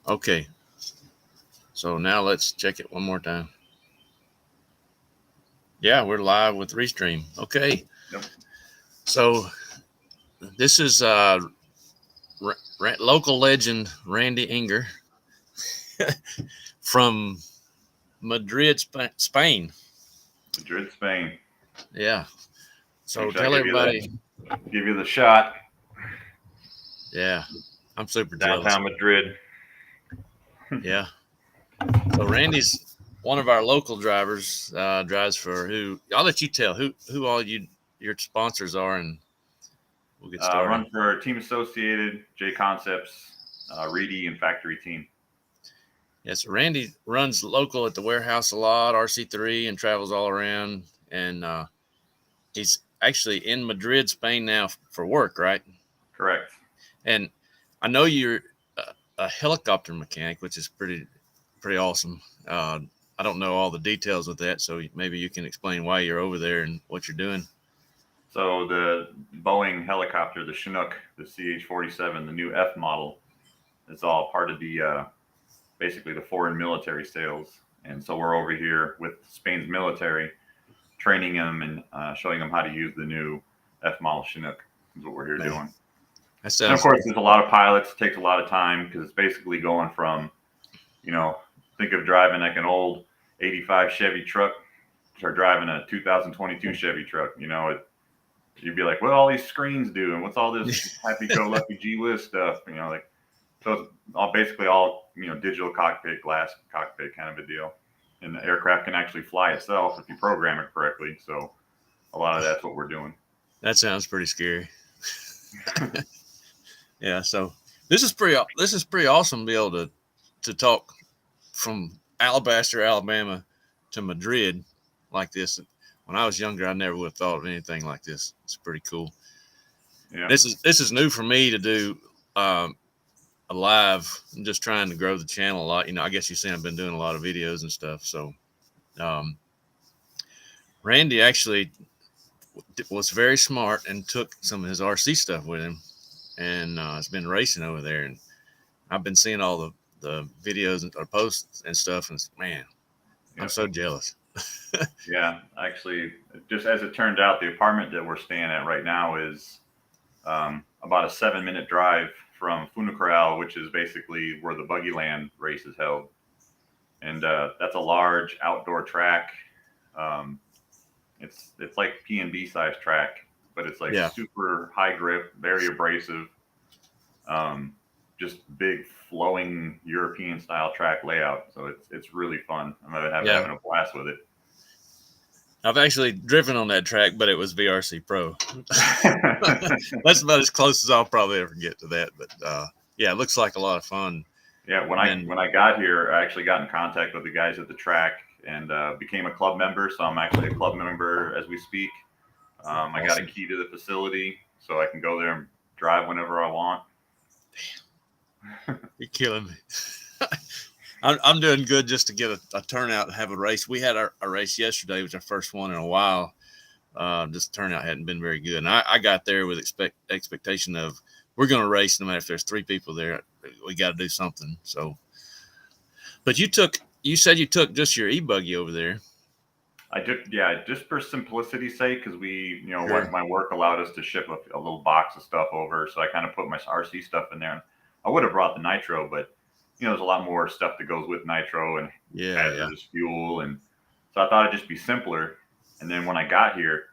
Okay. So now let's check it one more time. Yeah, we're live with Restream. Okay. Yep. So this is local legend Randy Enger from Madrid, Spain. Madrid, Spain. Yeah. Make So sure I tell everybody. give you the shot. Yeah, I'm super jealous. Downtown Madrid. Yeah. So Randy's one of our local drivers. Drives for who? I'll let you tell who all your sponsors are, and we'll get started. Run for Team Associated, JConcepts, Reedy, and Factory Team. Yes, Randy runs local at the warehouse a lot, RC3, and travels all around. And he's actually in Madrid, Spain now for work, right? Correct. And I know you're a helicopter mechanic, which is pretty awesome. I don't know all the details with that, so maybe you can explain why you're over there and what you're doing. So the Boeing helicopter, the Chinook, the CH-47, the new F model, is all part of the basically the foreign military sales. And so we're over here with Spain's military, training them and showing them how to use the new F model Chinook. Is what we're here Man, doing. that And of sounds. course, there's a lot of pilots. It takes a lot of time because it's basically going from, think of driving like an old '85 Chevy truck or driving a 2022 Chevy truck. You'd be like, what all these screens do, and what's all this happy-go-lucky gee whiz stuff? So it's basically all digital cockpit, glass cockpit kind of a deal. And the aircraft can actually fly itself if you program it correctly. So a lot of that's what we're doing. That sounds pretty scary. Yeah, so this is pretty awesome to be able to talk from Alabaster, Alabama to Madrid like this. When I was younger, I never would have thought of anything like this. It's pretty cool. Yeah. This is new for me to do a live. I'm just trying to grow the channel a lot. I guess you've seen I've been doing a lot of videos and stuff. So um, Randy actually was very smart and took some of his RC stuff with him, and has been racing over there. And I've been seeing all the videos or posts and stuff, and man, I'm Yeah. so jealous. Yeah. Actually, just as it turned out, the apartment that we're staying at right now is about a 7-minute drive from Funacorral, which is basically where the Buggy Land race is held. And that's a large outdoor track. Um, it's like P&B size track, but it's like Yeah, super high grip, very abrasive, um, just big flowing European style track layout. So it's really fun. I'm yeah. having a blast with it. I've actually driven on that track, but it was VRC Pro. That's about as close as I'll probably ever get to that. But yeah, it looks like a lot of fun. Yeah, when And I then when I got here, I actually got in contact with the guys at the track and became a club member. So I'm actually a club member as we speak. I got a awesome. key to the facility, so I can go there and drive whenever I want. You're killing me. I'm doing good just to get a turnout and have a race. We had a race yesterday, it was our first one in a while. Just turnout hadn't been very good. And I got there with expectation of we're going to race no matter if there's 3 people there. We got to do something. So, but you said you took just your e-buggy over there. I did, yeah, just for simplicity's sake, because Sure. my work allowed us to ship a little box of stuff over, so I kind of put my RC stuff in there. I would have brought the nitro, but there's a lot more stuff that goes with nitro and Yeah, yeah, hazardous fuel, and so I thought it'd just be simpler. And then when I got here,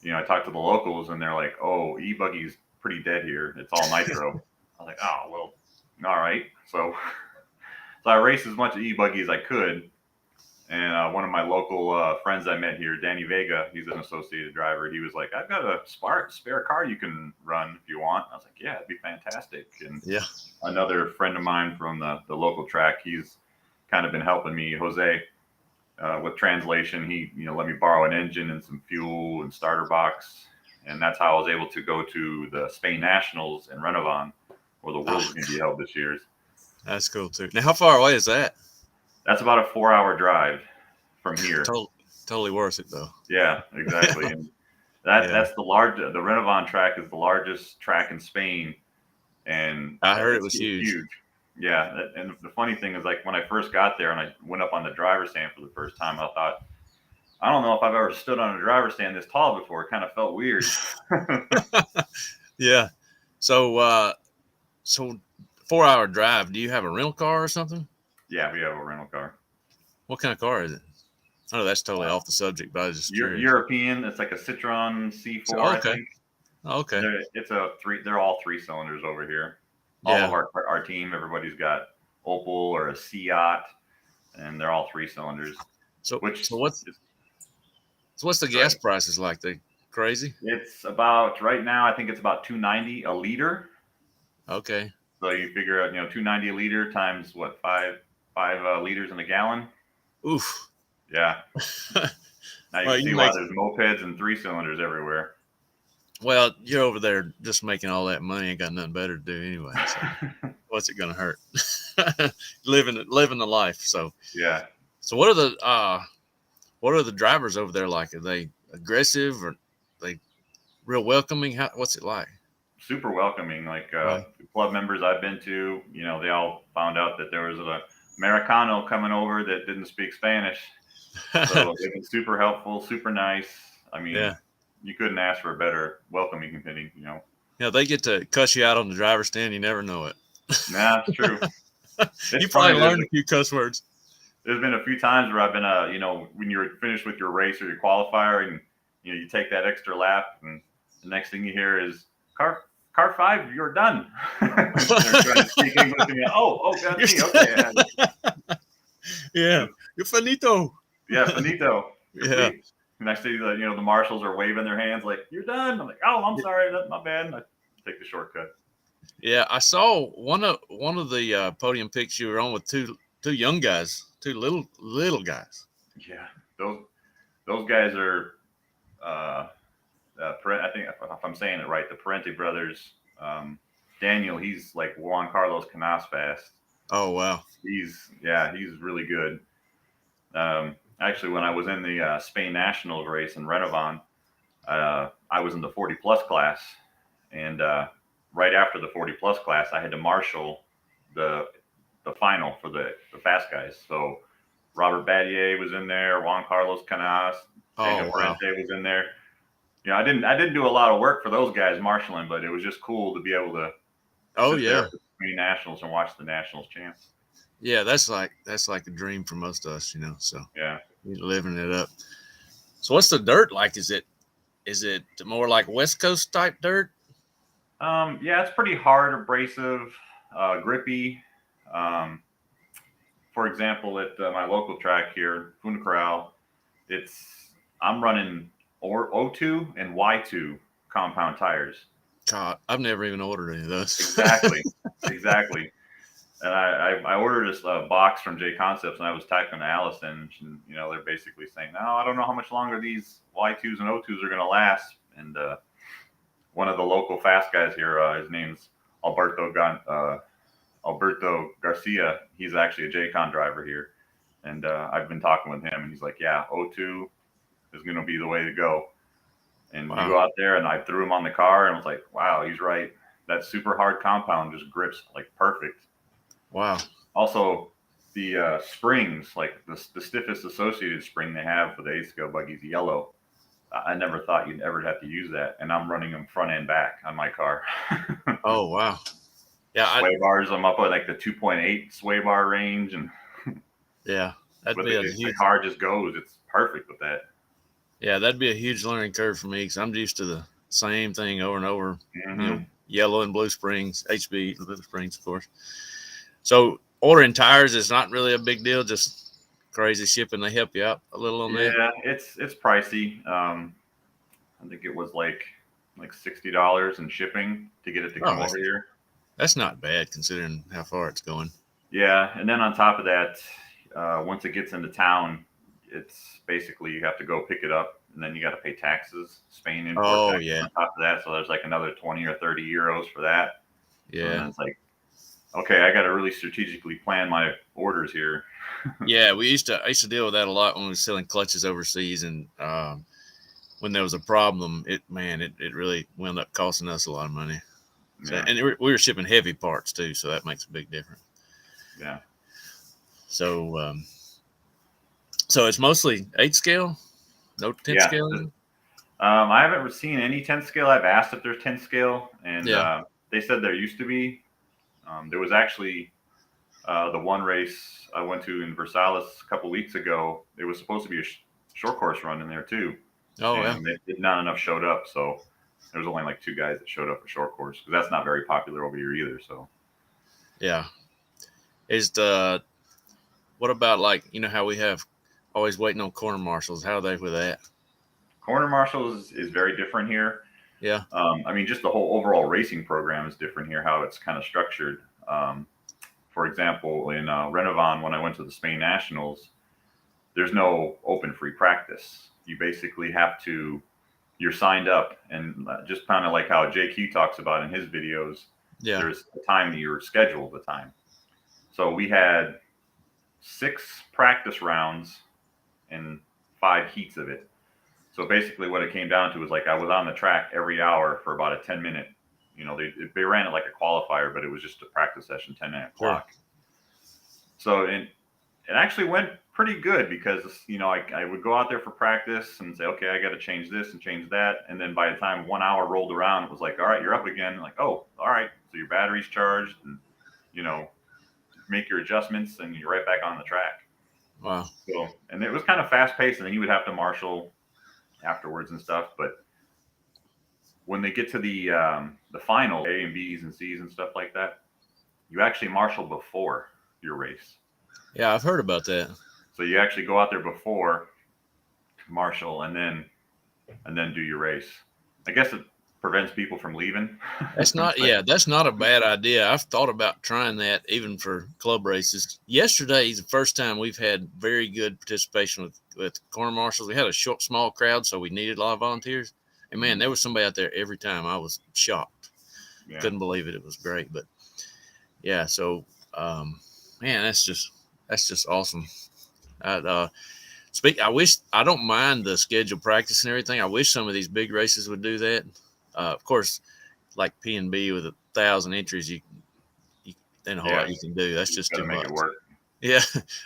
I talked to the locals, and they're like, "Oh, e-buggy's pretty dead here. It's all nitro." I was like, "Oh, well, all right." So I raced as much e-buggy as I could. And one of my local friends I met here, Danny Vega, he's an associated driver. He was like, "I've got a spare car you can run if you want." I was like, "Yeah, it'd be fantastic." And yeah. another friend of mine from the local track, he's kind of been helping me, Jose, with translation. He let me borrow an engine and some fuel and starter box, and that's how I was able to go to the Spain Nationals in Renovan, where the Ah, World's going to be held this year. that's cool too. Now, how far away is that? That's about a 4-hour drive from here. Totally, totally worth it though. Yeah, exactly. And that Yeah, that's the Renovan track is the largest track in Spain, and I heard it it's was it's huge. huge. Yeah, and the funny thing is, like when I first got there and I went up on the driver's stand for the first time, I thought, I don't know if I've ever stood on a driver's stand this tall before. It kind of felt weird. Yeah. So 4 hour drive. Do you have a rental car or something? Yeah, we have a rental car. What kind of car is it? I know that's totally Uh, off the subject, but I was just curious. European. It's like a Citroen So, C4, I okay. think. Okay. It's a three. They're all 3 cylinders over here. All of Yeah. our team, everybody's got Opel or a Seat, and they're all 3 cylinders. So Which so what's is so what's the gas prices like? They crazy? it's about right now. I think it's about 290 a liter. Okay. So you figure out, 290 a liter times what, five liters in a gallon. Oof. Yeah. Now you Well, can you see why make there's mopeds and 3 cylinders everywhere. well, you're over there just making all that money. Ain't got nothing better to do anyway. So what's it gonna hurt? living the life. So Yeah. what are the drivers over there like? Are they aggressive or they real welcoming? What's it like? Super welcoming. Like Right. the club members I've been to, they all found out that there was a Americano coming over that didn't speak Spanish. So they've been super helpful, super nice. I mean, Yeah. you couldn't ask for a better welcoming company. Yeah, they get to cuss you out on the driver's stand. You never know it. Nah, it's true. It's You probably funny. learned a few cuss words. There's been a few times where I've been, when you're finished with your race or your qualifier, and you take that extra lap, and the next thing you hear is car 5, you're done. They're trying to speak English, and oh, that's me. Okay, Yeah, you're finito. yeah, finito, Yeah, complete. And I see that the marshals are waving their hands like you're done. I'm like, oh, I'm sorry, that's my bad. I take the shortcut. yeah. I saw one of the podium pics you were on with two young guys, two little guys. Yeah, those guys are. I think if I'm saying it right, the Parenti brothers. Daniel, he's like Juan Carlos Canas fast. Oh wow. He's really good. Actually, when I was in the Spain Nationals race in Renovan, I was in the 40 plus class, and right after the 40 plus class, I had to marshal the final for the fast guys. So Robert Battier was in there, Juan Carlos Canas, Oh wow. Parente was in there. I didn't do a lot of work for those guys marshaling, but it was just cool to be able to Oh sit there yeah. for the nationals and watch the nationals champs. Yeah, that's like a dream for most of us, So Yeah. you're living it up. So what's the dirt like? Is it more like West Coast type dirt? Yeah, it's pretty hard, abrasive, grippy. Um, for example, at my local track here, Funacorral, I'm running O2 and Y2 compound tires. God, I've never even ordered any of those. Exactly, exactly. And I ordered this box from JConcepts, and I was talking to Allison, and they're basically saying, no, I don't know how much longer these Y2s and O2s are going to last. And one of the local fast guys here, his name's Alberto Garcia. He's actually a JCon driver here, and I've been talking with him, and he's like, yeah, O2 is going to be the way to go. And Wow. you go out there, and I threw him on the car, and I was like, wow, he's right. That super hard compound just grips like perfect. Wow. Also, the springs, like the stiffest associated spring they have for the A-scale buggy is yellow. I never thought you'd ever have to use that, and I'm running them front and back on my car. Oh wow. Yeah. Sway bars, I'm up at like the 2.8 sway bar range, and Yeah, that'd be a huge. The car just goes. It's perfect with that. Yeah, that'd be a huge learning curve for me because I'm used to the same thing over and over. Mm-hmm. Yellow and blue springs, HB blue springs, of course. So ordering tires is not really a big deal. Just crazy shipping. They help you out a little on that. Yeah, it's pricey. I think it was like $60 in shipping to get it to come over here. That's not bad considering how far it's going. Yeah, and then on top of that, once it gets into town, it's basically you have to go pick it up, and then you got to pay taxes, Spain import taxes on top of that. So there's like another 20 or 30 euros for that. Yeah, and it's like, okay, I got to really strategically plan my orders here. Yeah, I used to deal with that a lot when we were selling clutches overseas, and when there was a problem, it really wound up costing us a lot of money. So, Yeah. and we were shipping heavy parts too, so that makes a big difference. Yeah. So, so it's mostly 8 scale, no 10 Yeah. scale. I haven't seen any 10 scale. I've asked if there's 10 scale, and Yeah. they said there used to be. There was actually the one race I went to in Versailles a couple weeks ago. It was supposed to be a short course run in there too, Oh yeah. and not enough showed up. So there was only like 2 guys that showed up for short course because that's not very popular over here either. So Yeah. What about, like, how we have always waiting on corner marshals? How are they with that? corner marshals is very different here. Yeah. I mean, just the whole overall racing program is different here. How it's kind of structured. For example, in Renovan, when I went to the Spain Nationals, there's no open free practice. You basically you're signed up, and just kind of like how JQ talks about in his videos, Yeah. there's a time that you're scheduled the time. So we had 6 practice rounds and 5 heats of it. So basically what it came down to was like I was on the track every hour for about a 10-minute, they ran it like a qualifier, but it was just a practice session, 10-minute Sure. clock. So it actually went pretty good because, I would go out there for practice and say, okay, I got to change this and change that. And then by the time 1 hour rolled around, it was like, all right, you're up again. Like, oh, all right. So your battery's charged and, make your adjustments and you're right back on the track. Wow. So, and it was kind of fast paced, and then you would have to marshal afterwards and stuff. But when they get to the final A and B's and C's and stuff like that, you actually marshal before your race. Yeah, I've heard about that. So you actually go out there before marshal and then do your race. I guess it prevents people from leaving. That's not that's not a bad idea. I've thought about trying that even for club races. Yesterday is the first time we've had very good participation with corner marshals. We had a small crowd, so we needed a lot of volunteers. And man, there was somebody out there every time. I was shocked. Yeah. Couldn't believe it. It was great. But yeah, so man, that's just awesome. I wish, I don't mind the scheduled practice and everything. I wish some of these big races would do that. Of course, like P&B with 1,000 entries, you then a whole lot you can do. That's just too much. It work. Yeah,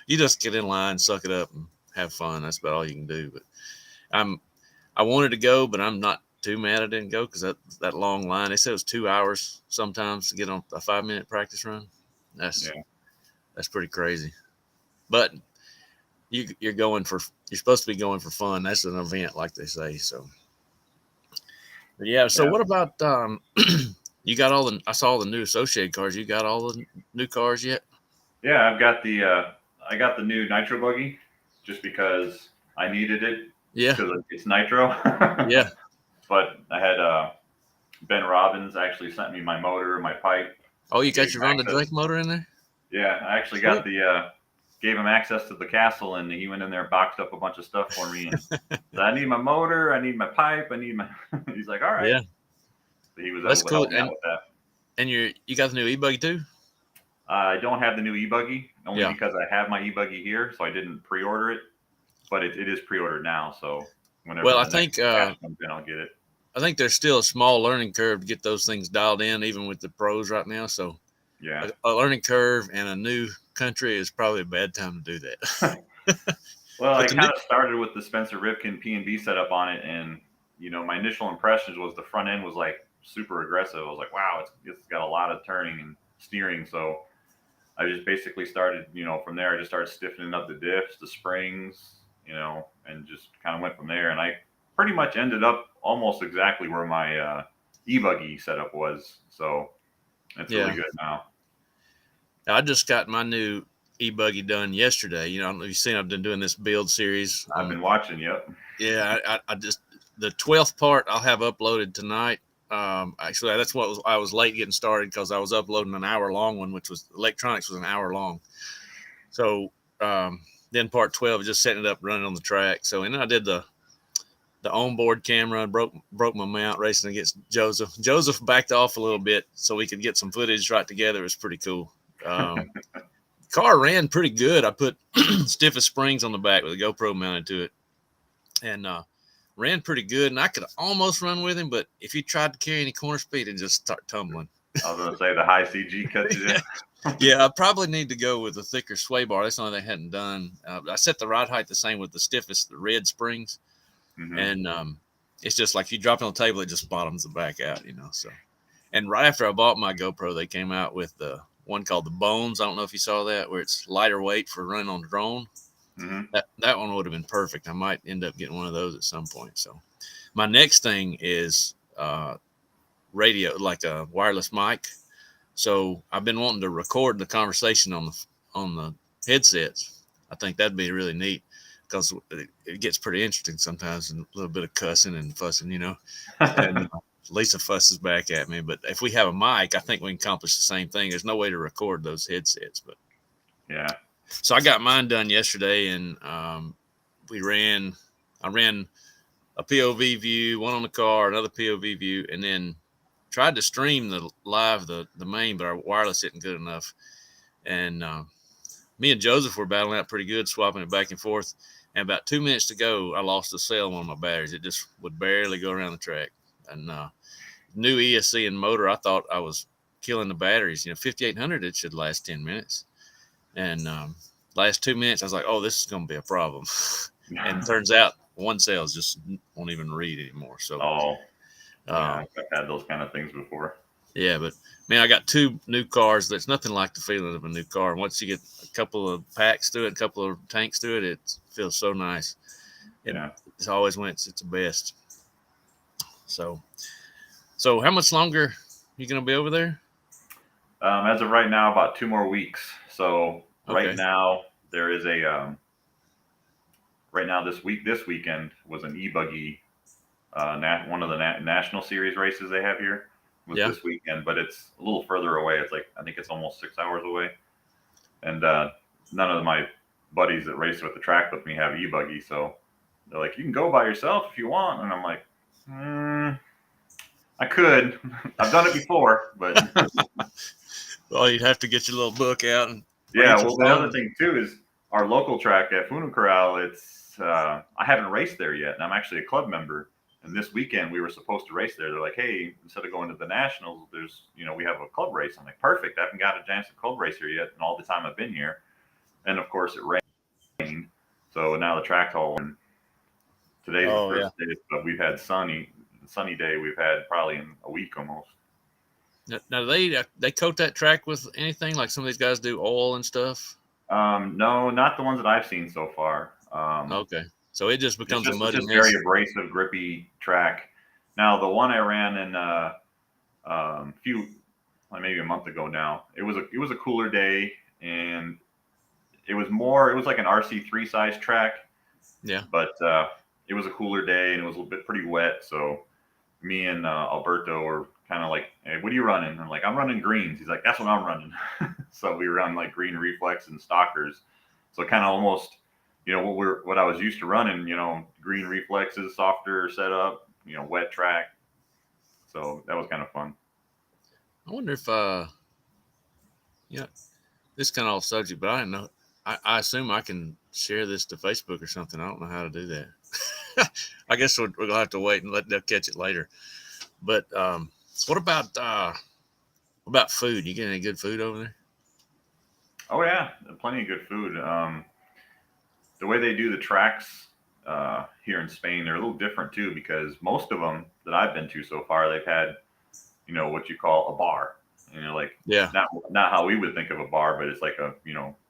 you just get in line, suck it up, and have fun. That's about all you can do. But I wanted to go, but I'm not too mad I didn't go because that long line. They said it was 2 hours sometimes to get on a 5-minute practice run. That's pretty crazy. But you're supposed to be going for fun. That's an event, like they say. So, but yeah. So what about you got I saw all the new associated cars. You got all the new cars yet? Yeah, I've got I got the new nitro buggy just because I needed it. Yeah, because it's nitro. Yeah. But I had Ben Robbins actually sent me my motor, my pipe. Oh, you got your Ronda Drake motor in there? Yeah, I actually got gave him access to the castle, and he went in there and boxed up a bunch of stuff for me. And said, I need my motor, I need my pipe, I need my. He's like, all right. Yeah. So he was That's able cool. to help me out with that. And you got the new e-buggy too? I don't have the new e-buggy only because I have my e-buggy here, so I didn't pre-order it. But it is pre-ordered now, so whenever I think comes in, I'll get it. I think there's still a small learning curve to get those things dialed in, even with the pros right now. So yeah, a learning curve and a new country is probably a bad time to do that. Well, I kind of started with the Spencer Ripken P&B setup on it, and my initial impressions was the front end was like super aggressive. I was like, wow, it's got a lot of turning and steering. So I just basically started, from there I just started stiffening up the diffs, the springs, and just kind of went from there. And I pretty much ended up almost exactly where my e-buggy setup was. So it's really good now. I just got my new e-buggy done yesterday. I don't know if you've seen, I've been doing this build series. I've been watching. Yep. Yeah. I just, the 12th part I'll have uploaded tonight. Actually, that's what I was late getting started because I was uploading an hour-long one, which was electronics was an hour long. So then part 12 just setting it up, running on the track. So and then I did the onboard camera, broke my mount racing against Joseph. Joseph backed off a little bit so we could get some footage right together. It was pretty cool. Car ran pretty good. I put stiffest springs on the back with a GoPro mounted to it, and ran pretty good. And I could almost run with him, but if you tried to carry any corner speed, it'd just start tumbling. I was gonna say the high CG cuts you in. Yeah, I probably need to go with a thicker sway bar. That's the only thing I hadn't done. I set the rod height the same with the stiffest, the red springs, Mm-hmm. and it's just like you drop it on the table, it just bottoms the back out, So, and right after I bought my GoPro, they came out with the one called the Bones. I don't know if you saw that, where it's lighter weight for running on drone. Mm-hmm. That one would have been perfect. I might end up getting one of those at some point. So, my next thing is radio, like a wireless mic. So I've been wanting to record the conversation on the headsets. I think that'd be really neat because it gets pretty interesting sometimes, and a little bit of cussing and fussing, And Lisa fusses back at me, but if we have a mic, I think we can accomplish the same thing. There's no way to record those headsets, but Yeah. so I got mine done yesterday, and I ran a POV view, one on the car, another POV view, and then tried to stream the main, but our wireless isn't good enough. And me and Joseph were battling out pretty good, swapping it back and forth. And about 2 minutes to go, I lost a cell on one of my batteries. It just would barely go around the track. And new ESC and motor, I thought I was killing the batteries. 5800, it should last 10 minutes. And last 2 minutes, I was like, oh, this is going to be a problem. And it turns out one cell just won't even read anymore. So, yeah, I've had those kind of things before. Yeah, but man, I got 2 new cars. There's nothing like the feeling of a new car. And once you get a couple of packs to it, a couple of tanks to it, it feels so nice. Yeah. It's always when it's the best. So how much longer you going to be over there? As of right now, about 2 more weeks. So Okay. right now there is a right now this weekend was an e-buggy one of the national series races they have here was this weekend, but it's a little further away. It's like I think it's almost 6 hours away, and none of my buddies that race with the track with me have e-buggy, so they're like, you can go by yourself if you want, and I'm like, I could. I've done it before, but well, you'd have to get your little book out and yeah. Well, the other thing too is our local track at Funo Corral. It's I haven't raced there yet, and I'm actually a club member. And this weekend we were supposed to race there. They're like, hey, instead of going to the nationals, there's we have a club race. I'm like, perfect. I haven't got a chance to club race here yet, and all the time I've been here. And of course it rained, so now the track's all. Today's the first day, but we've had sunny day. We've had probably in a week almost. Now they coat that track with anything like some of these guys do, oil and stuff? No, not the ones that I've seen so far. Okay. So it just becomes a muddy mess. Very abrasive, grippy track. Now the one I ran in maybe a month ago now. It was a cooler day, and it was like an RC3 size track. Yeah. But it was a cooler day, and it was a little bit pretty wet. So me and Alberto were kind of like, hey, what are you running? I'm like, I'm running greens. He's like, that's what I'm running. So we run like green reflex and stalkers. So kind of almost. What I was used to running, green reflexes, softer setup, wet track. So that was kind of fun. I wonder if, this kind of off subject, but I don't know. I assume I can share this to Facebook or something. I don't know how to do that. I guess we're going to have to wait and they'll catch it later. But what about food? You get any good food over there? Oh, yeah. Plenty of good food. The way they do the tracks here in Spain, they're a little different too, because most of them that I've been to so far, they've had, what you call a bar. Not how we would think of a bar, but it's like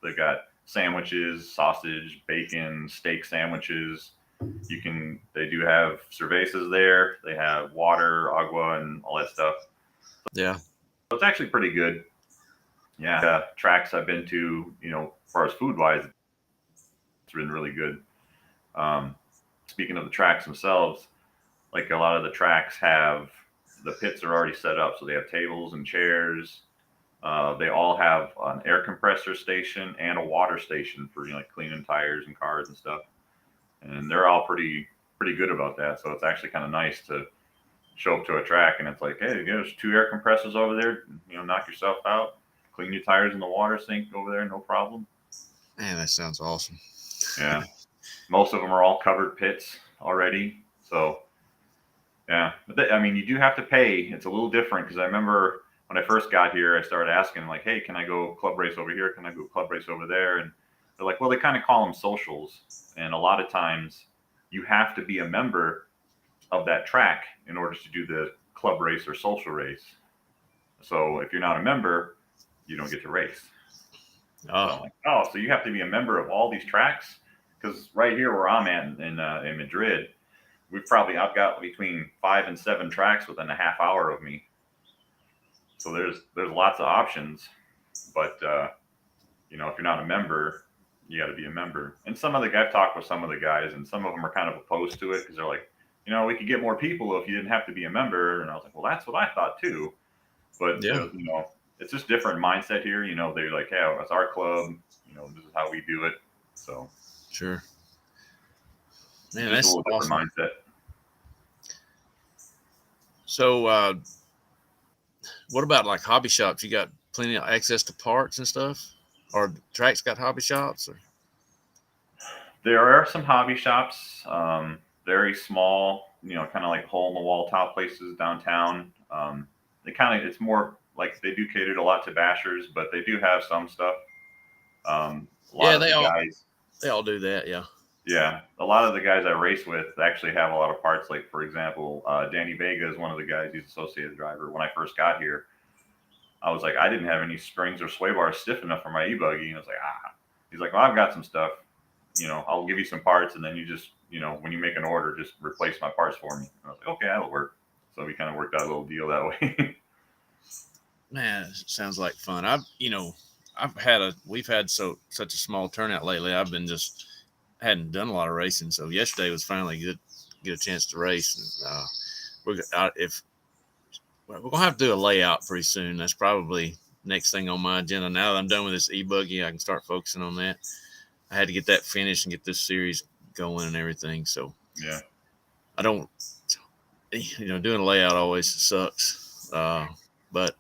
they got sandwiches, sausage, bacon, steak sandwiches. They do have cervezas there. They have water, agua, and all that stuff. Yeah. So it's actually pretty good. Yeah. Tracks I've been to, as far as food wise, it's been really good. Speaking of the tracks themselves, like a lot of the tracks have the pits are already set up, so they have tables and chairs. They all have an air compressor station and a water station for like cleaning tires and cars and stuff. And they're all pretty good about that. So it's actually kind of nice to show up to a track and it's like, hey, there's 2 air compressors over there. Knock yourself out, clean your tires in the water sink over there, no problem. Man, that sounds awesome. Yeah. Most of them are all covered pits already. So, yeah. But you do have to pay. It's a little different because I remember when I first got here, I started asking like, hey, can I go club race over here? Can I go club race over there? And they're like, well, they kind of call them socials. And a lot of times you have to be a member of that track in order to do the club race or social race. So if you're not a member, you don't get to race. So I'm like, oh, so you have to be a member of all these tracks? Because right here where I'm at in Madrid, I've got between 5 and 7 tracks within a half hour of me. So there's lots of options, but if you're not a member, you got to be a member. And I've talked with some of the guys, and some of them are kind of opposed to it because they're like, we could get more people if you didn't have to be a member. And I was like, well, that's what I thought too. But it's just different mindset here. They're like, hey, it's our club. This is how we do it. So sure, man, just that's a little awesome. different mindset. So, what about like hobby shops? You got plenty of access to parts and stuff, or tracks got hobby shops? Or? There are some hobby shops, very small, kind of like hole in the wall top places downtown. It's more like they do cater a lot to bashers, but they do have some stuff. A lot of the guys, they all do that, yeah. Yeah, a lot of the guys I race with actually have a lot of parts. Like for example, Danny Vega is one of the guys. He's associated driver. When I first got here, I was like, I didn't have any springs or sway bars stiff enough for my e-buggy. And I was like, He's like, well, I've got some stuff. I'll give you some parts, and then you just, when you make an order, just replace my parts for me. And I was like, okay, that'll work. So we kind of worked out a little deal that way. Man, it sounds like fun. We've had such a small turnout lately. I've been hadn't done a lot of racing. So yesterday was finally good, get a chance to race. And we're gonna have to do a layout pretty soon. That's probably next thing on my agenda. Now that I'm done with this e-buggy, I can start focusing on that. I had to get that finished and get this series going and everything. So yeah, I don't, doing a layout always sucks. But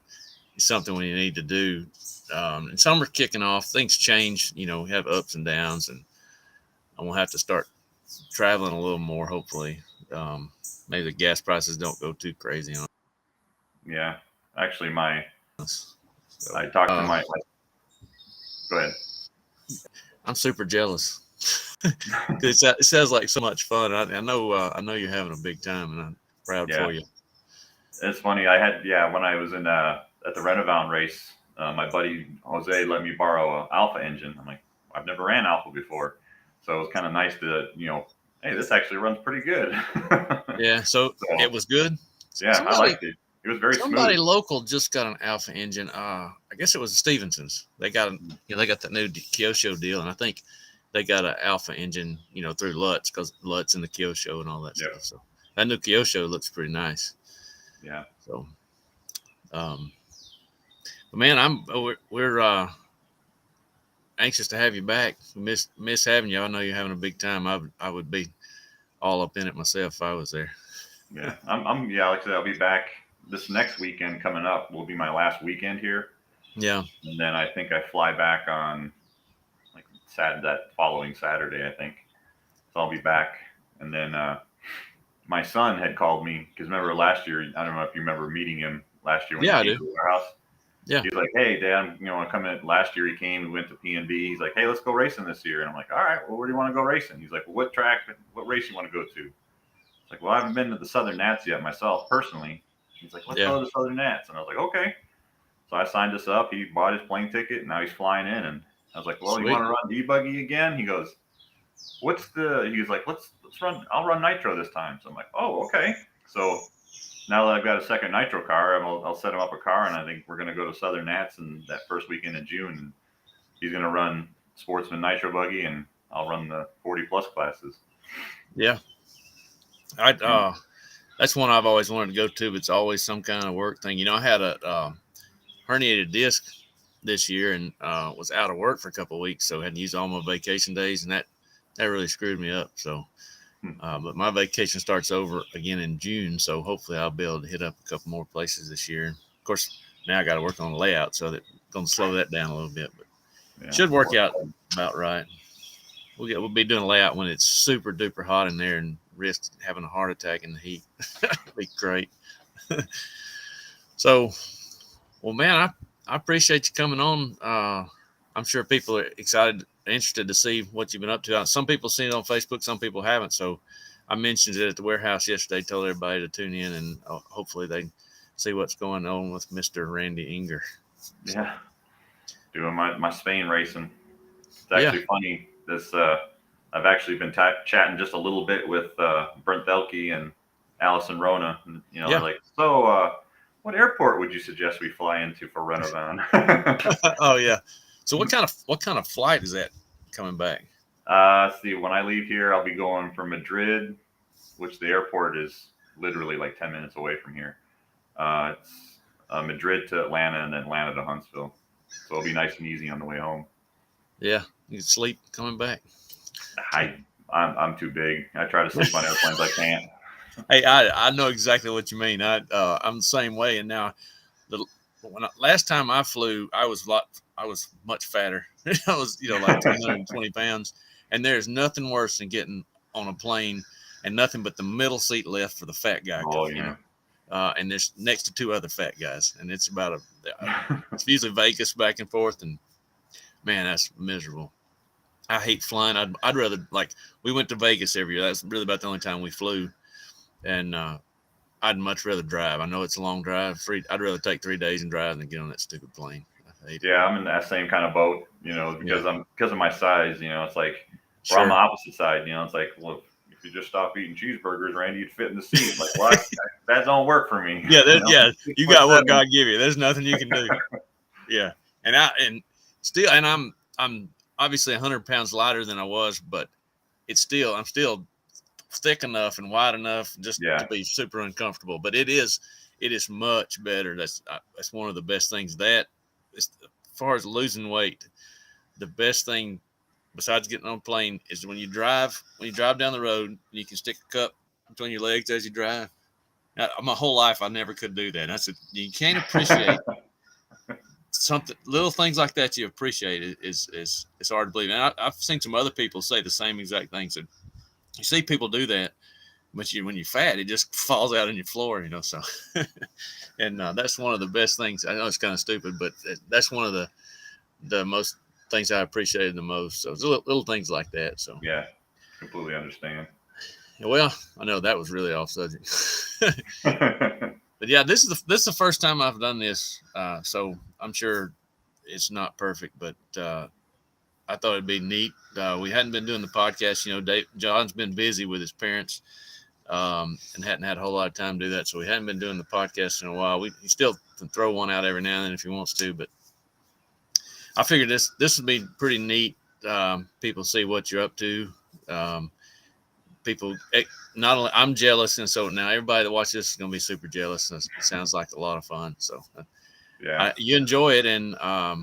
it's something we need to do. And summer's kicking off. Things change. We have ups and downs, and I'm gonna have to start traveling a little more. Hopefully, maybe the gas prices don't go too crazy on. Yeah, actually, I talked to my. Go ahead. I'm super jealous. It sounds like so much fun. I know you're having a big time, and I'm proud for you. It's funny. I had when I was in at the Renovan race, my buddy Jose let me borrow an Alpha engine. I'm like, I've never ran Alpha before, so it was kind of nice to hey, this actually runs pretty good. Yeah, so it was good. Yeah, I liked it. It was very somebody smooth. Local just got an Alpha engine. I guess it was the Stevensons. They got they got that new Kyosho deal, and I think they got an Alpha engine, through Lutz, because Lutz in the Kyosho and all that stuff. So that new Kyosho looks pretty nice. Yeah. So, but man, we're anxious to have you back. We miss having you. I know you're having a big time. I would be all up in it myself if I was there. Yeah, I'm like I said, I'll be back this next weekend coming up. Will be my last weekend here. Yeah. And then I think I fly back on like that following Saturday, I think. So I'll be back. And then my son had called me because remember last year, I don't know if you remember meeting him last year when he came to our house. Yeah. He's like, hey, Dad, I'm coming. Last year he came, we went to P&B. He's like, hey, let's go racing this year. And I'm like, all right, well, where do you want to go racing? He's like, well, what race you want to go to? It's like, well, I haven't been to the Southern Nats yet myself personally. He's like, let's go to the Southern Nats. And I was like, okay. So I signed us up. He bought his plane ticket, and now he's flying in. And I was like, well, you want to run D-Buggy again? He goes, he was like, let's run. I'll run Nitro this time. So I'm like, oh, okay. So now that I've got a second Nitro car, I'll set him up a car, and I think we're going to go to Southern Nats and that first weekend in June. And he's going to run Sportsman Nitro Buggy, and I'll run the 40-plus classes. Yeah. That's one I've always wanted to go to, but it's always some kind of work thing. I had a herniated disc this year and was out of work for a couple of weeks, so I had to use all my vacation days, and that really screwed me up. So, but my vacation starts over again in June, so hopefully I'll be able to hit up a couple more places this year. Of course, now I got to work on the layout, so that's going to slow that down a little bit, but should work out about right. We'll be doing a layout when it's super duper hot in there and risk having a heart attack in the heat. It'd be great. So, Well, man, I appreciate you coming on. I'm sure people are interested to see what you've been up to. Some people seen it on Facebook, some people haven't. So I mentioned it at the warehouse yesterday, told everybody to tune in, and hopefully they see what's going on with Mr. Randy Enger. So, Yeah, doing my Spain racing. It's yeah. actually funny. I've actually been chatting just a little bit with Brent Thelke and Allison Rona. And, Yeah. they're like, so what airport would you suggest we fly into for Renovan? Oh yeah. So what kind of flight is that coming back? See, when I leave here, I'll be going from Madrid, which the airport is literally like 10 minutes away from here. It's Madrid to Atlanta and then Atlanta to Huntsville. So it'll be nice and easy on the way home. Yeah, you can sleep coming back. I'm too big. I try to sleep on airplanes. I can't. Hey, I know exactly what you mean. I'm the same way. And now, last time I flew, I was much fatter. I was like 220 pounds. And there's nothing worse than getting on a plane and nothing but the middle seat left for the fat guy. Oh yeah. And there's next to two other fat guys, and it's about it's usually Vegas back and forth, and man, that's miserable. I hate flying. I'd rather, like, we went to Vegas every year. That's really about the only time we flew, and I'd much rather drive. I know it's a long drive. I'd rather take 3 days and drive than get on that stupid plane. I hate it. Yeah, I'm in that same kind of boat, because because of my size, it's like we're Sure. on the opposite side, it's like, look, if you just stop eating cheeseburgers, Randy, you'd fit in the seat. Like, what? That don't work for me. Yeah, you got what God give you. There's nothing you can do. Yeah, and I'm obviously 100 pounds lighter than I was, but I'm still thick enough and wide enough just to be super uncomfortable. But it is much better. That's one of the best things. As far as losing weight, the best thing besides getting on a plane is when you drive down the road, you can stick a cup between your legs as you drive. Now, my whole life, I never could do that. I said, you can't appreciate little things like that. You appreciate it. It's hard to believe. And I've seen some other people say the same exact thing. So you see people do that, but when you're fat, it just falls out on your floor, So, and that's one of the best things. I know it's kind of stupid, but that's one of the most things I appreciated the most. So it's little things like that. So yeah, completely understand. Well, I know that was really off subject, but yeah, this is the first time I've done this, so I'm sure it's not perfect, but I thought it'd be neat. We hadn't been doing the podcast, John's been busy with his parents, and hadn't had a whole lot of time to do that, so we hadn't been doing the podcast in a while. He still can throw one out every now and then if he wants to, but I figured this would be pretty neat. People see what you're up to. People, not only I'm jealous, and so now everybody that watches this is going to be super jealous. It sounds like a lot of fun. So yeah, you enjoy it, and I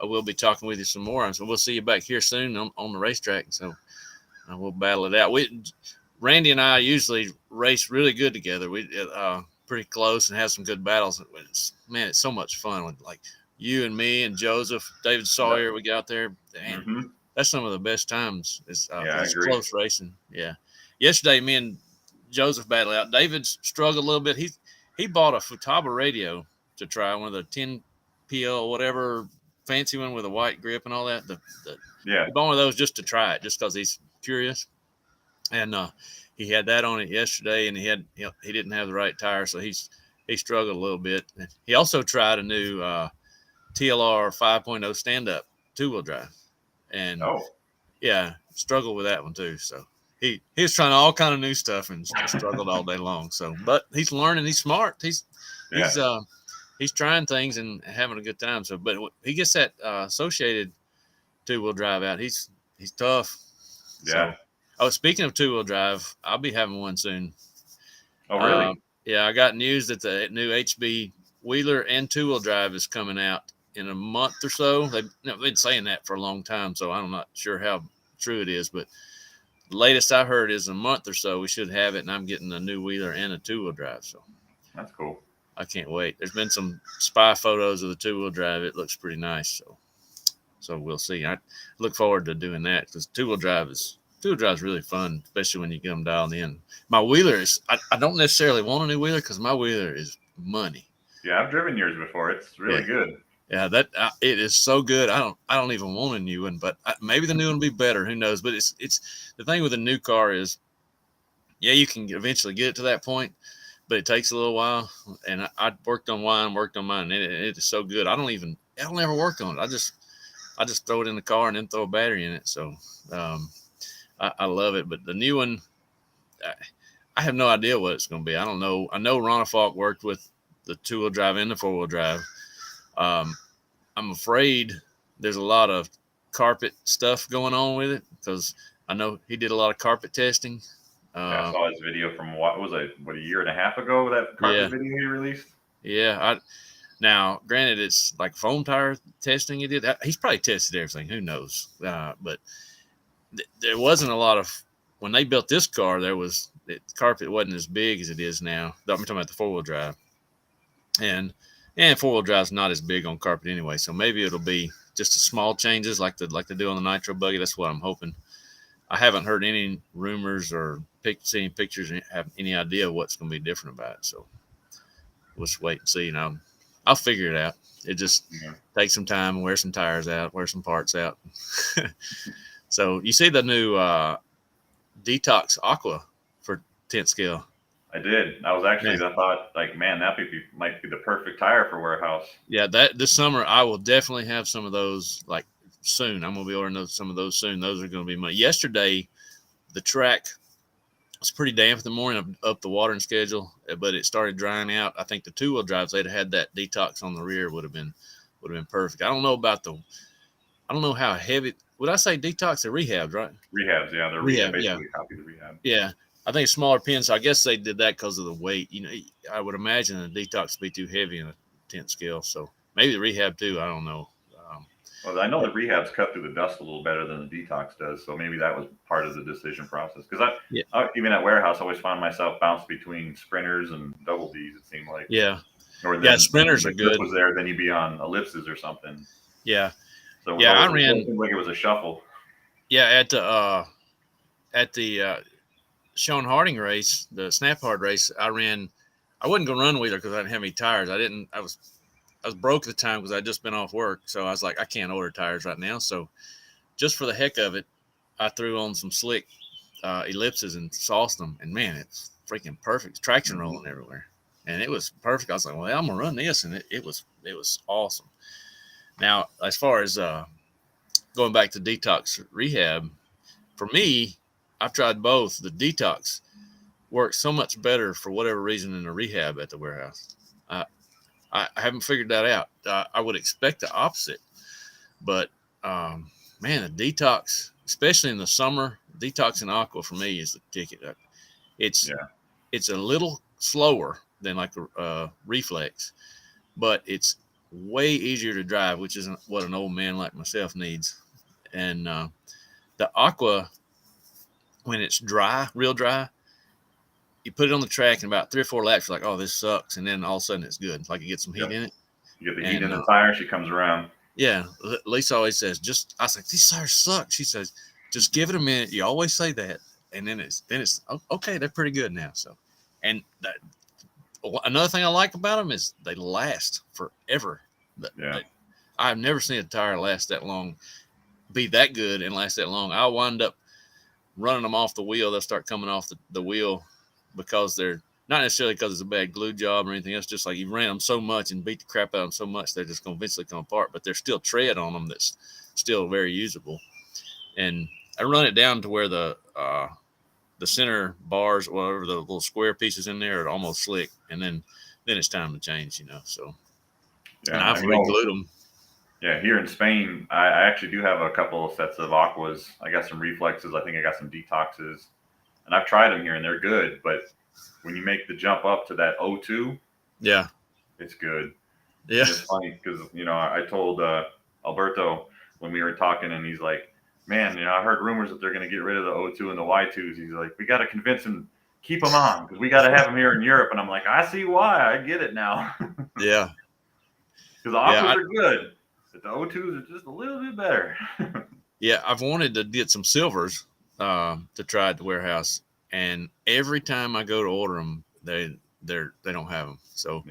will be talking with you some more. So we'll see you back here soon on the racetrack. So we'll battle it out. Randy and I usually race really good together. We pretty close and have some good battles. It's so much fun with like you and me and Joseph, David Sawyer. We got there, and that's some of the best times. It's close racing. Yeah. Yesterday, me and Joseph battled out. David struggled a little bit. He bought a Futaba radio to try, one of the 10 PL whatever fancy one with a white grip and all that. He bought one of those just to try it, just because he's curious. And he had that on it yesterday, and he didn't have the right tire, so he struggled a little bit. He also tried a new TLR 5.0 stand-up 2-wheel drive, and struggled with that one too. So he was trying all kind of new stuff and struggled all day long. So, but he's learning. He's smart. He's trying things and having a good time. So, but he gets that associated 2-wheel drive out. He's tough. Yeah. So, speaking of 2-wheel drive, I'll be having one soon. Oh, really? Yeah, I got news that the new HB Wheeler and 2-wheel drive is coming out in a month or so. They've been saying that for a long time, so I'm not sure how true it is, but the latest I heard is a month or so we should have it, and I'm getting a new Wheeler and a 2-wheel drive. So that's cool. I can't wait. There's been some spy photos of the 2-wheel drive. It looks pretty nice. So we'll see. I look forward to doing that because 2-wheel drive is really fun, especially when you get them dialed in. My Wheeler I don't necessarily want a new Wheeler because my Wheeler is money. Yeah, I've driven yours before. It's Yeah. really good. Yeah, that it is so good. I don't even want a new one, but maybe the new one will be better. Who knows? But it's the thing with a new car is, yeah, you can eventually get it to that point, but it takes a little while. And I worked on mine. And it is so good. I don't ever work on it. I just throw it in the car and then throw a battery in it. So um, I love it. But the new one, I have no idea what it's going to be. I don't know. I know Ron Falk worked with the 2-wheel drive and the 4-wheel drive. Um, I'm afraid there's a lot of carpet stuff going on with it because I know he did a lot of carpet testing. Yeah, I saw his video from what was it? What, a year and a half ago? That carpet Yeah, video he released. yeah. Now, granted, it's like foam tire testing he did. He's probably tested everything. Who knows? But there wasn't a lot of when they built this car. Carpet wasn't as big as it is now. I'm talking about the 4-wheel drive, and 4-wheel drive's not as big on carpet anyway. So maybe it'll be just a small changes like they do on the Nitro buggy. That's what I'm hoping. I haven't heard any rumors or seen pictures and have any idea what's going to be different about it. So we'll just wait and see. And I'll figure it out. It just takes some time, wear some tires out, wear some parts out. So you see the new Detox Aqua for 10th scale. I did. I thought, like, man, that might be the perfect tire for warehouse. Yeah, this summer I will definitely have some of those. Like soon, I'm gonna be ordering some of those soon. Those are gonna be yesterday. The track was pretty damp in the morning. Up the watering schedule, but it started drying out. I think the 2-wheel drives they'd had that detox on the rear would have been perfect. I don't know how heavy. Would I say detox or rehabs, right? Rehabs, yeah, they're basically copy the rehab. Yeah, I think smaller pins. So I guess they did that because of the weight. I would imagine a detox would be too heavy in a 10th scale. So maybe the rehab too. I don't know. Well, I know the rehabs cut through the dust a little better than the detox does, so maybe that was part of the decision process. Because I even at warehouse, I always found myself bounced between sprinters and double Ds. It seemed like sprinters are good. Was there, then you'd be on ellipses or something. Yeah, so I ran. It seemed like it was a shuffle. Yeah, at the Sean Harding race, the Snap Hard race, I ran. I wasn't gonna run with her because I didn't have any tires. I was broke at the time because I'd just been off work. So I was like, I can't order tires right now. So just for the heck of it, I threw on some slick ellipses and sauced them. And man, it's freaking perfect. Traction rolling everywhere. And it was perfect. I was like, well, I'm going to run this. And it was awesome. Now, as far as going back to detox rehab, for me, I've tried both. The detox works so much better for whatever reason than the rehab at the warehouse. I haven't figured that out. I would expect the opposite, but man, the detox, especially in the summer, detoxing aqua for me is the ticket. It's a little slower than like a reflex, but it's way easier to drive, which isn't what an old man like myself needs. And the aqua, when it's dry, real dry, you put it on the track in about 3 or 4 laps, you're like, oh, this sucks. And then all of a sudden it's good. It's like you get some heat in it. You get the heat in the tire, she comes around. Yeah. Lisa always says, I was like, these tires suck. She says, just give it a minute. You always say that. And then it's okay, they're pretty good now. So, and another thing I like about them is they last forever. I've never seen a tire last that long, be that good and last that long. I'll wind up running them off the wheel. They'll start coming off the wheel because they're not necessarily because it's a bad glue job or anything else. Just like you ran them so much and beat the crap out of them so much, they're just going to eventually come apart. But there's still tread on them that's still very usable. And I run it down to where the center bars, whatever the little square pieces in there, are almost slick, and then it's time to change. So and I've re-glued them. Yeah, here in Spain, I actually do have a couple of sets of aquas. I got some reflexes. I think I got some detoxes. And I've tried them here, and they're good. But when you make the jump up to that O2, it's good. Yeah, it's funny because I told Alberto when we were talking, and he's like, "Man, I heard rumors that they're going to get rid of the O2 and the Y2s." He's like, "We got to convince them, keep them on because we got to have them here in Europe." And I'm like, "I see why. I get it now." Yeah, because the aquas are good, but the O2s are just a little bit better. Yeah, I've wanted to get some silvers to try at the warehouse, and every time I go to order them, they don't have them. So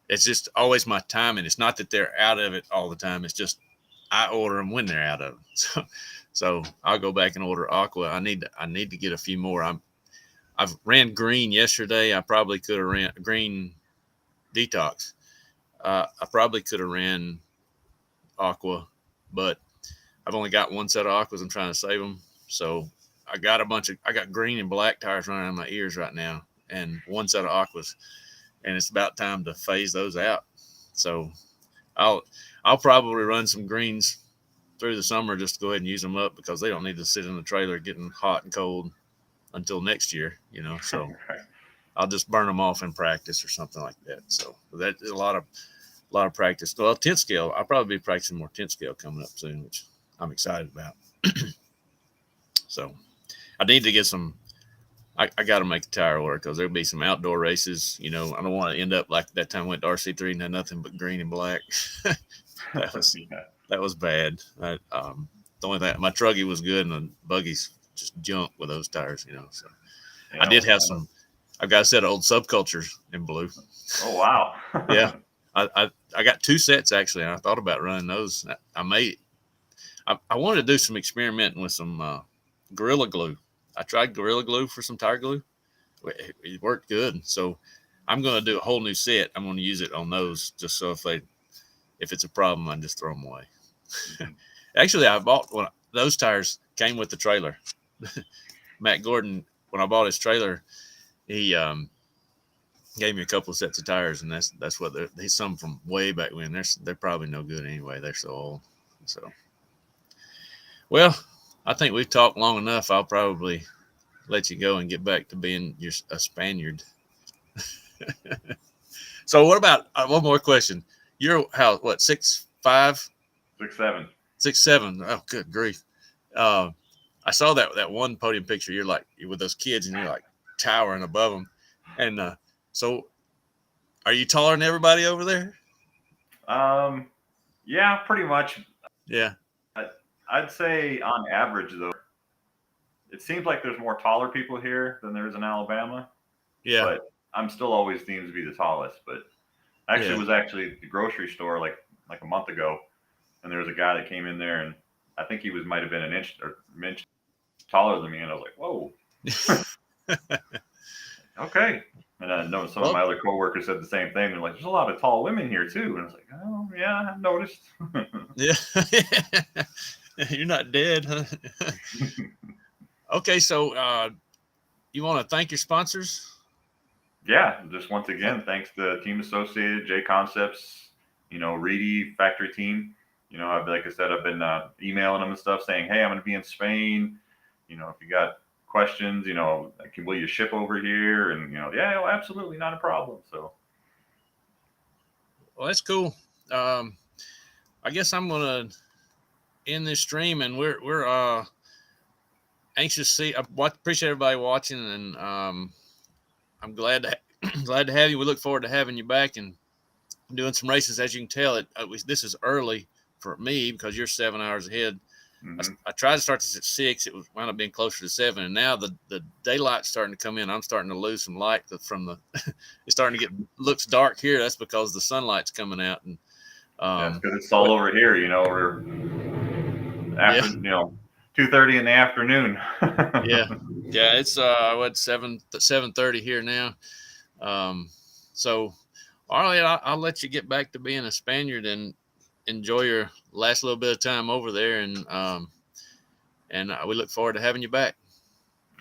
it's just always my timing. It's not that they're out of it all the time. It's just I order them when they're out of it. So I'll go back and order aqua. I need to get a few more. I've ran green yesterday. I probably could have ran green detox. I probably could have ran aqua, but I've only got one set of aquas. I'm trying to save them. So I got green and black tires running on my ears right now and one set of aquas, and it's about time to phase those out. So I'll probably run some greens through the summer just to go ahead and use them up because they don't need to sit in the trailer getting hot and cold until next year, so Right. I'll just burn them off in practice or something like that. So that is a lot of practice. Well, tent scale, I'll probably be practicing more tent scale coming up soon, which I'm excited about. So I need to get some. I got to make the tire order because there'll be some outdoor races. I don't want to end up like that time I went to RC3 and had nothing but green and black. That was bad. The only thing, my truggy was good and the buggy's just junk with those tires. So I did have some. I've got a set of old subcultures in blue. Oh wow! Yeah, I got two sets actually, and I thought about running those. I wanted to do some experimenting with some Gorilla Glue. I tried Gorilla Glue for some tire glue. It worked good. So I'm going to do a whole new set. I'm going to use it on those just so if it's a problem, I just throw them away. Actually, I bought those tires came with the trailer. Matt Gordon, when I bought his trailer, he gave me a couple of sets of tires, and that's what he's some from way back when. They're probably no good anyway. They're so old. So, well, I think we've talked long enough. I'll probably let you go and get back to being a Spaniard. So what about one more question? You're how, what, 6'5"? 6'7". 6'7". Oh, good grief. I saw that one podium picture. You're like with those kids and you're like towering above them. And so are you taller than everybody over there? Yeah, pretty much. Yeah. I'd say on average, though, it seems like there's more taller people here than there is in Alabama. Yeah. But I'm still always deemed to be the tallest. But actually, was actually at the grocery store like a month ago, and there was a guy that came in there, and I think he might have been an inch taller than me, and I was like, whoa. Okay. And I know some of my other coworkers said the same thing. They're like, there's a lot of tall women here too. And I was like, oh yeah, I've noticed. Yeah. You're not dead, huh? Okay, so you want to thank your sponsors? Yeah, just once again, thanks to Team Associated, JConcepts, Reedy Factory Team. Like I said, I've been emailing them and stuff saying, hey, I'm going to be in Spain. If you got questions, will you ship over here? And, yeah, absolutely, not a problem. So. Well, that's cool. I guess I'm going to end this stream, and we're anxious to see. I appreciate everybody watching, and I'm glad to have you. We look forward to having you back and doing some races. As you can tell, this is early for me because you're 7 hours ahead. Mm-hmm. I tried to start this at 6. It was wound up being closer to 7, and now the daylight's starting to come in. I'm starting to lose some light from the. It's starting to looks dark here. That's because the sunlight's coming out, and that's because it's all over here. We're after 2:30 in the afternoon. yeah. It's 7:30 here now. So, all right, I'll let you get back to being a Spaniard and enjoy your last little bit of time over there, and we look forward to having you back.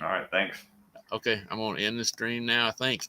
All right, thanks. Okay, I'm going to end the stream now, I think.